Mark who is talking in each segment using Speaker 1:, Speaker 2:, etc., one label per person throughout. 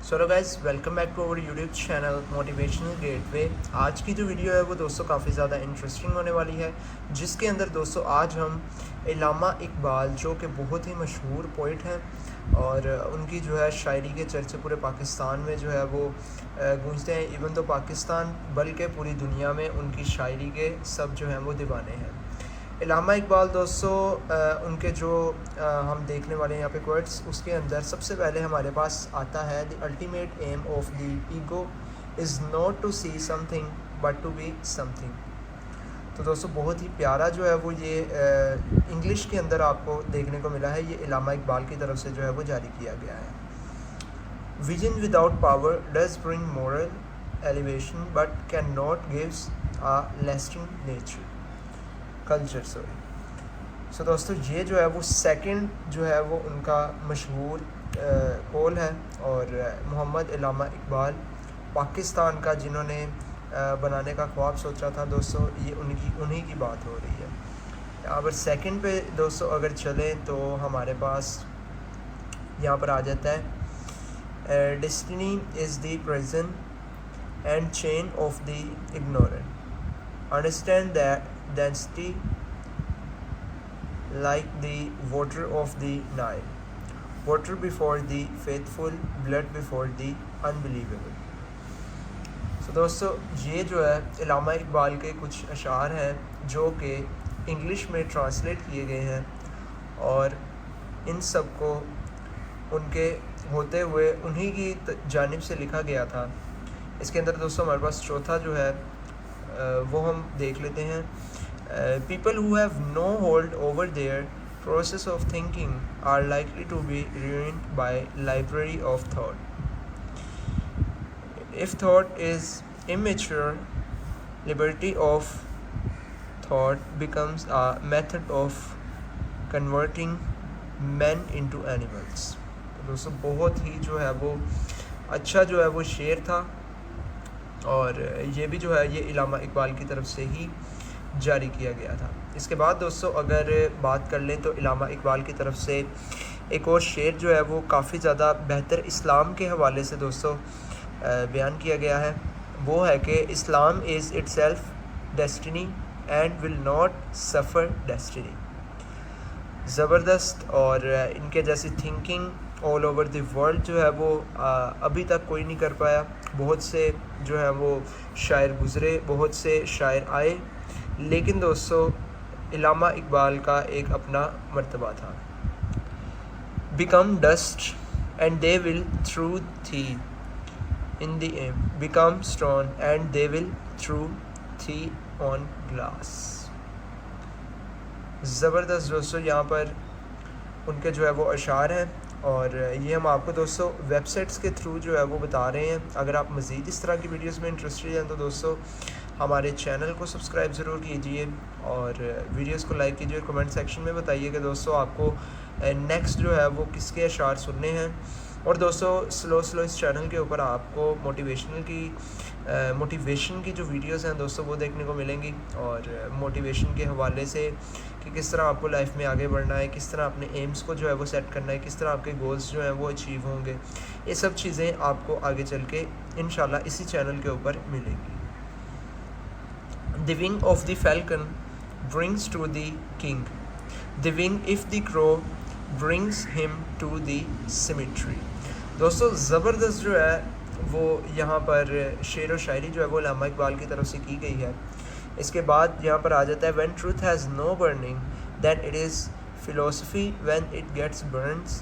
Speaker 1: So guys welcome back to our YouTube channel motivational gateway. आज की जो video है वो दोस्तों काफ़ी ज़्यादा इंटरेस्टिंग होने वाली है, जिसके अंदर दोस्तों आज हम इल्लामा इकबाल जो कि बहुत ही मशहूर पोइट हैं और उनकी जो है शायरी के चर्चे पूरे पाकिस्तान में जो है वो गूंजते हैं। इवन तो पाकिस्तान बल्कि पूरी दुनिया में उनकी शायरी के सब जो हैं वो दीवाने हैं। इल्लामा इकबाल दोस्तों उनके जो हम देखने वाले हैं यहाँ पे कोट्स, उसके अंदर सबसे पहले हमारे पास आता है the ultimate aim of the ego is not to see something but to be something. तो दोस्तों बहुत ही प्यारा जो है वो ये इंग्लिश के अंदर आपको देखने को मिला है। ये इल्लामा इकबाल की तरफ से जो है वो जारी किया गया है। Vision without power does bring moral elevation but can not gives a lasting nature culture so दोस्तों ये जो है वो सेकंड जो है वो उनका मशहूर कौल है। और मोहम्मद इल्लामा इकबाल पाकिस्तान का जिन्होंने बनाने का ख्वाब सोचा था दोस्तों, ये उन्हीं की बात हो रही है। यहाँ पर सेकंड पे दोस्तों अगर चलें तो हमारे पास यहाँ पर आ जाता है destiny is the prison and chain of the ignorant understand that density like the water of the Nile, water before the faithful, blood before the unbelievable। तो दोस्तों ये जो है इल्लामा इकबाल के कुछ अशार हैं जो कि इंग्लिश में ट्रांसलेट किए गए हैं और इन सब को उनके होते हुए उन्हीं की जानिब से लिखा गया था। इसके अंदर दोस्तों हमारे पास चौथा जो है वो हम देख लेते हैं। People who have no hold over their process of thinking are likely to be ruined by library of thought. If thought is immature, liberty of thought becomes a method of converting men into animals। तो दोस्तों बहुत ही जो है वो अच्छा जो है वो शेर था और ये भी जो है ये इल्लामा इकबाल की तरफ से ही जारी किया गया था। इसके बाद दोस्तों अगर बात कर लें तो इल्लामा इकबाल की तरफ से एक और शेर जो है वो काफ़ी ज़्यादा बेहतर इस्लाम के हवाले से दोस्तों बयान किया गया है। वो है कि Islam is itself destiny and will not suffer destiny. ज़बरदस्त और इनके जैसी thinking all over the world जो है वो अभी तक कोई नहीं कर पाया। बहुत से जो है वो शायर गुज़रे, बहुत से शायर आए, लेकिन दोस्तों इल्लामा इकबाल का एक अपना मर्तबा था। Become dust and they will throw thee in the aim, become stone and they will throw thee on glass. ज़बरदस्त दोस्तों यहाँ पर उनके जो है वो अशार हैं और ये हम आपको दोस्तों वेबसाइट्स के थ्रू जो है वो बता रहे हैं। अगर आप मज़ीद इस तरह की वीडियोस में इंटरेस्टेड हैं तो दोस्तों हमारे चैनल को सब्सक्राइब ज़रूर कीजिए और वीडियोस को लाइक कीजिए। कमेंट सेक्शन में बताइए कि दोस्तों आपको नेक्स्ट जो है वो किसके अशार सुनने हैं। और दोस्तों स्लो इस चैनल के ऊपर आपको मोटिवेशन की जो वीडियोस हैं दोस्तों वो देखने को मिलेंगी और मोटिवेशन के हवाले से कि किस तरह आपको लाइफ में आगे बढ़ना है, किस तरह अपने एम्स को जो है वो सेट करना है, किस तरह आपके गोल्स जो हैं वो अचीव होंगे। ये सब चीज़ें आपको आगे चल के इंशाल्लाह इसी चैनल के ऊपर मिलेंगी। The wing of the falcon brings to the king, the wing if the crow brings him to the cemetery। दोस्तों ज़बरदस्त जो है वो यहाँ पर शेर व शायरी जो है वो इल्लामा इकबाल की तरफ से की गई है। इसके बाद यहाँ पर आ जाता है when truth has no burning then it is philosophy, when it gets burns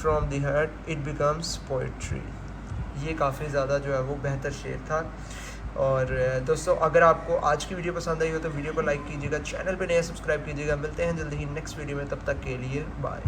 Speaker 1: from the heart it becomes poetry। ये काफ़ी ज़्यादा जो है वो बेहतर शेर था। और दोस्तों अगर आपको आज की वीडियो पसंद आई हो तो वीडियो को लाइक कीजिएगा, चैनल पे नया सब्सक्राइब कीजिएगा। मिलते हैं जल्दी ही नेक्स्ट वीडियो में, तब तक के लिए बाय।